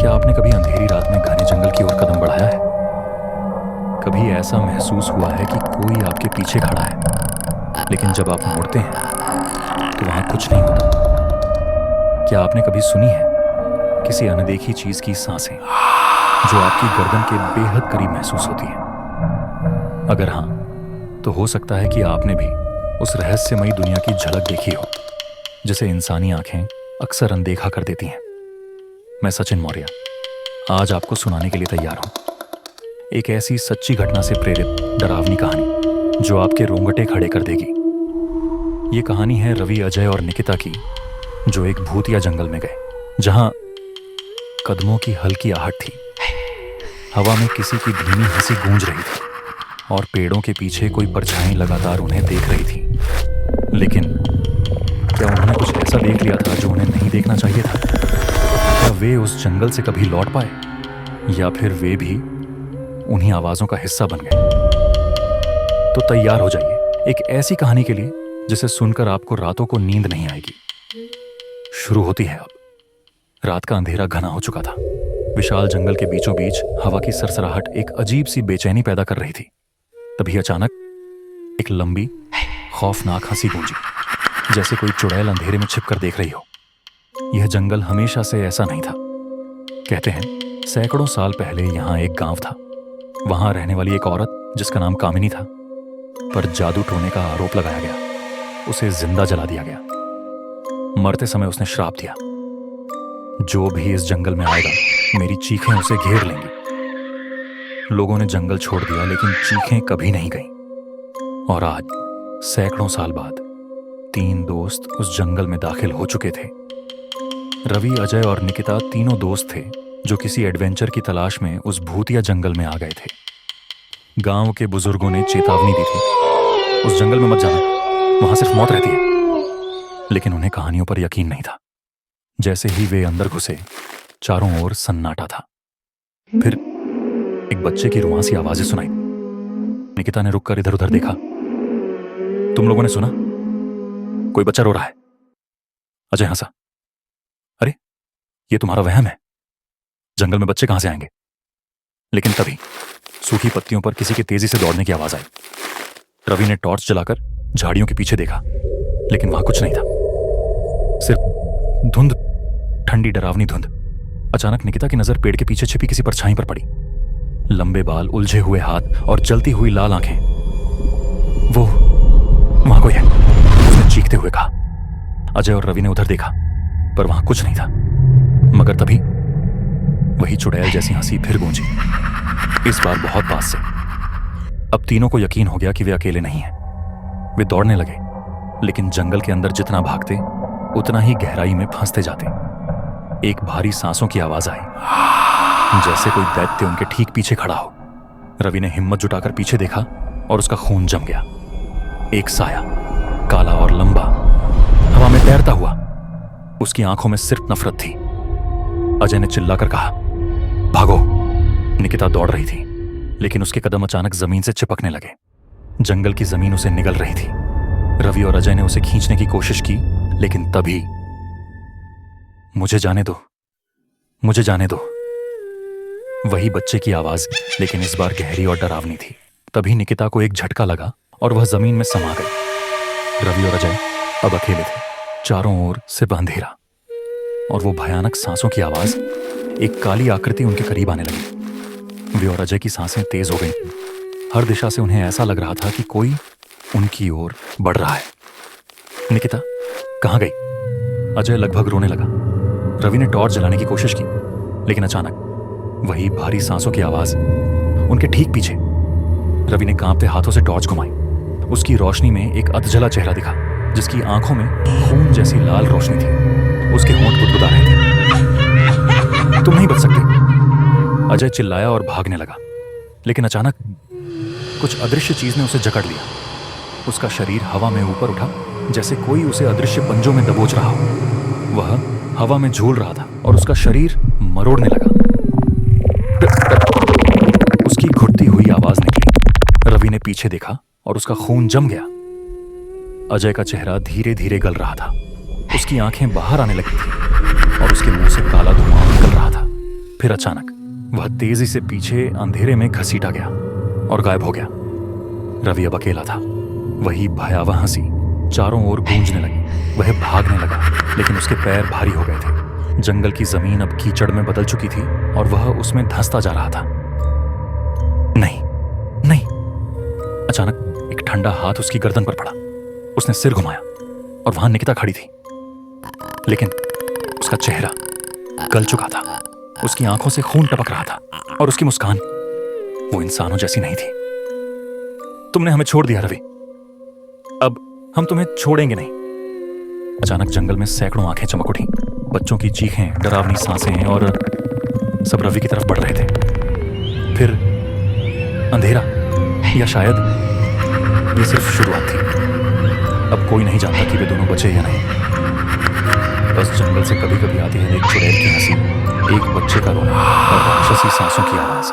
क्या आपने कभी अंधेरी रात में घने जंगल की ओर कदम बढ़ाया है? कभी ऐसा महसूस हुआ है कि कोई आपके पीछे खड़ा है, लेकिन जब आप मुड़ते हैं तो वहां कुछ नहीं होता? क्या आपने कभी सुनी है किसी अनदेखी चीज की सांसें जो आपकी गर्दन के बेहद करीब महसूस होती है? अगर हाँ, तो हो सकता है कि आपने भी उस रहस्यमयी दुनिया की झलक देखी हो जिसे इंसानी आंखें अक्सर अनदेखा कर देती हैं। मैं सचिन मौर्य आज आपको सुनाने के लिए तैयार हूं एक ऐसी सच्ची घटना से प्रेरित डरावनी कहानी जो आपके रोंगटे खड़े कर देगी। ये कहानी है रवि, अजय और निकिता की, जो एक भूतिया जंगल में गए जहां कदमों की हल्की आहट थी, हवा में किसी की धीमी हंसी गूंज रही थी और पेड़ों के पीछे कोई परछाई लगातार उन्हें देख रही थी। लेकिन क्या उन्होंने कुछ ऐसा देख लिया था जो उन्हें नहीं देखना चाहिए था? क्या वे उस जंगल से कभी लौट पाए, या फिर वे भी उन्हीं आवाजों का हिस्सा बन गए? तो तैयार हो जाइए एक ऐसी कहानी के लिए जिसे सुनकर आपको रातों को नींद नहीं आएगी। शुरू होती है अब। रात का अंधेरा घना हो चुका था। विशाल जंगल के बीचों बीच हवा की सरसराहट एक अजीब सी बेचैनी पैदा कर रही थी। तभी अचानक एक लंबी खौफनाक हंसी गूंजी, जैसे कोई चुड़ैल अंधेरे में छिपकर देख रही हो। यह जंगल हमेशा से ऐसा नहीं था। कहते हैं सैकड़ों साल पहले यहां एक गांव था। वहां रहने वाली एक औरत जिसका नाम कामिनी था, पर जादू टोने का आरोप लगाया गया। उसे जिंदा जला दिया गया। मरते समय उसने श्राप दिया, जो भी इस जंगल में आएगा मेरी चीखें उसे घेर लेंगी। लोगों ने जंगल छोड़ दिया, लेकिन चीखें कभी नहीं गईं। और आज सैकड़ों साल बाद 3 दोस्त उस जंगल में दाखिल हो चुके थे। रवि, अजय और निकिता तीनों दोस्त थे जो किसी एडवेंचर की तलाश में उस भूतिया जंगल में आ गए थे। गांव के बुजुर्गों ने चेतावनी दी थी, उस जंगल में मत जाना, वहां सिर्फ मौत रहती है। लेकिन उन्हें कहानियों पर यकीन नहीं था। जैसे ही वे अंदर घुसे, चारों ओर सन्नाटा था। फिर एक बच्चे की रुआंसी आवाजें सुनाई। निकिता ने रुककर इधर उधर देखा। तुम लोगों ने सुना? कोई बच्चा रो रहा है। अजय हंसा। अरे, ये तुम्हारा वहम है। जंगल में बच्चे कहां से आएंगे? लेकिन तभी सूखी पत्तियों पर किसी के तेजी से दौड़ने की आवाज आई। रवि ने टॉर्च जलाकर झाड़ियों के पीछे देखा, लेकिन वहां कुछ नहीं था, सिर्फ धुंध, ठंडी डरावनी धुंध। अचानक निकिता की नजर पेड़ के पीछे छिपी किसी परछाई पर पड़ी। लंबे बाल, उलझे हुए हाथ और जलती हुई लाल आंखें। वो वहां कोई है, उसने चीखते हुए कहा। अजय और रवि ने उधर देखा, पर वहां कुछ नहीं था। मगर तभी वही चुड़ैल जैसी हंसी फिर गूंजी, इस बार बहुत पास से। अब तीनों को यकीन हो गया कि वे अकेले नहीं हैं। वे दौड़ने लगे, लेकिन जंगल के अंदर जितना भागते उतना ही गहराई में फंसते जाते। एक भारी सांसों की आवाज आई, जैसे कोई दैत्य उनके ठीक पीछे खड़ा हो। रवि ने हिम्मत जुटाकर पीछे देखा और उसका खून जम गया। एक साया, काला और लंबा, हवा में तैरता हुआ। उसकी आंखों में सिर्फ नफरत थी। अजय ने चिल्लाकर कहा, भागो। निकिता दौड़ रही थी, लेकिन उसके कदम अचानक जमीन से चिपकने लगे। जंगल की जमीन उसे निगल रही थी। रवि और अजय ने उसे खींचने की कोशिश की, लेकिन तभी, मुझे जाने दो, मुझे जाने दो। वही बच्चे की आवाज, लेकिन इस बार गहरी और डरावनी थी। तभी निकिता को एक झटका लगा और वह जमीन में समा गई। रवि और अजय अब अकेले थे। चारों ओर सिर्फ अंधेरा और वो भयानक सांसों की आवाज। एक काली आकृति उनके करीब आने लगी। वे और अजय की सांसें तेज हो गईं। हर दिशा से उन्हें ऐसा लग रहा था कि कोई उनकी ओर बढ़ रहा है। निकिता कहां गई? अजय लगभग रोने लगा। रवि ने टॉर्च जलाने की कोशिश की, लेकिन अचानक वही भारी सांसों की आवाज उनके ठीक पीछे। रवि ने कांपते हाथों से टॉर्च घुमाई। उसकी रोशनी में एक अधजला चेहरा दिखा, जिसकी आंखों में खून जैसी लाल रोशनी थी। उसके होंठ गुदगुदा रहे थे। तुम नहीं बच सकते। अजय चिल्लाया और भागने लगा, लेकिन अचानक कुछ अदृश्य चीज ने उसे जकड़ लिया। उसका शरीर हवा में ऊपर उठा, जैसे कोई उसे अदृश्य पंजों में दबोच रहा हो। वह हवा में झूल रहा था और उसका शरीर मरोड़ने लगा। उसकी घुटती हुई आवाज निकली। रवि ने पीछे देखा और उसका खून जम गया। अजय का चेहरा धीरे धीरे गल रहा था। उसकी आंखें बाहर आने लगी थी और उसके मुंह से काला धुआं निकल रहा था। फिर अचानक वह तेजी से पीछे अंधेरे में घसीटा गया और गायब हो गया। रवि अब अकेला था। वही भयावह हंसी चारों ओर गूंजने लगी। वह भागने लगा, लेकिन उसके पैर भारी हो गए थे। जंगल की जमीन अब कीचड़ में बदल चुकी थी और वह उसमें धंसता जा रहा था। नहीं, नहीं। अचानक एक ठंडा हाथ उसकी गर्दन पर पड़ा। उसने सिर घुमाया और वहां निकिता खड़ी थी, लेकिन उसका चेहरा गल चुका था। उसकी आंखों से खून टपक रहा था और उसकी मुस्कान वो इंसानों जैसी नहीं थी। तुमने हमें छोड़ दिया रवि, अब हम तुम्हें छोड़ेंगे नहीं। अचानक जंगल में सैकड़ों आंखें चमक उठी। बच्चों की चीखें, डरावनी सांसें और सब रवि की तरफ बढ़ रहे थे। फिर अंधेरा, या शायद ये सिर्फ शुरुआत थी। अब कोई नहीं जानता कि वे दोनों बचे या नहीं। बस जंगल से कभी कभी आती है एक चुड़ैल की हंसी, एक बच्चे का रोना और राक्षसी सांसों की आवाज।